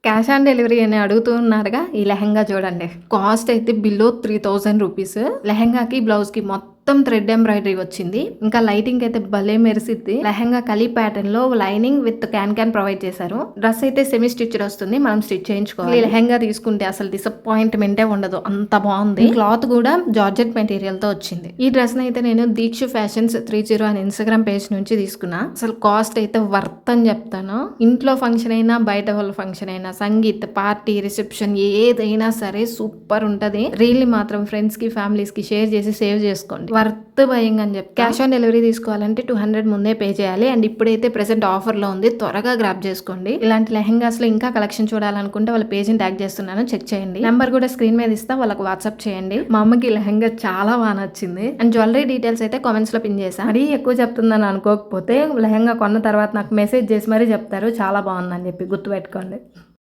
Cash on delivery అని అడుగుతూ ఉన్నారుగా. ఈ లెహెంగా చూడండి. కాస్ట్ అయితే బిలో 3000 రూపీస్. లెహెంగాకి, బ్లౌజ్‌కి మొత్తం థ్రెడ్ ఎంబ్రాయిడరీ వచ్చింది. ఇంకా లైటింగ్ అయితే భలే మెరిసిద్ది. లెహెంగా కలీ ప్యాటర్న్ లో లైనింగ్ విత్ క్యాన్ ప్రొవైడ్ చేశారు. డ్రెస్ అయితే సెమీ స్టిచ్డ్ వస్తుంది. మనం స్టిచ్ చేయించుకోవాలి. ఈ లెహెంగా తీసుకుంటే అసలు డిసప్పాయింట్మెంటే ఉండదు. అంత బాగుంది. క్లాత్ కూడా జార్జెట్ మెటీరియల్ తో వచ్చింది. ఈ డ్రెస్ అయితే నేను దీక్ష ఫ్యాషన్స్ 30 అని ఇన్స్టాగ్రామ్ పేజ్ నుంచి తీసుకున్నా. అసలు కాస్ట్ అయితే వర్త్ అని చెప్తాను. ఇంట్లో ఫంక్షన్ అయినా, బయట వాళ్ళ ఫంక్షన్ అయినా, సంగీత్ పార్టీ, రిసెప్షన్ ఏదైనా సరే సూపర్ ఉంటది. రీల్ మాత్రం ఫ్రెండ్స్ కి, ఫ్యామిలీస్ కి షేర్ చేసి సేవ్ చేసుకోండి. వర్త్ బయింగ్ అని చెప్పి. క్యాష్ ఆన్ డెలివరీ తీసుకోవాలంటే 200 ముందే పే చేయాలి. అండ్ ఇప్పుడైతే ప్రెసెంట్ ఆఫర్ లో ఉంది. త్వరగా గ్రాప్ చేసుకోండి. ఇలాంటి లెహెంగాస్ లో ఇంకా కలెక్షన్ చూడాలనుకుంటే వాళ్ళ పేజ్ ని ట్యాగ్ చేస్తున్నాను, చెక్ చేయండి. నెంబర్ కూడా స్క్రీన్ మీద ఇస్తా, వాళ్ళకి వాట్సాప్ చేయండి. మా అమ్మకి లెహెంగా చాలా బాగా నచ్చింది. అండ్ జ్యువెలరీ డీటెయిల్స్ అయితే కామెంట్స్ లో పిన్ చేసా. మరీ ఎక్కువ చెప్తుందని అనుకోకపోతే లెహెంగా కొన్న తర్వాత నాకు మెసేజ్ చేసి మరీ చెప్తారు చాలా బాగుందని చెప్పి, గుర్తుపెట్టుకోండి.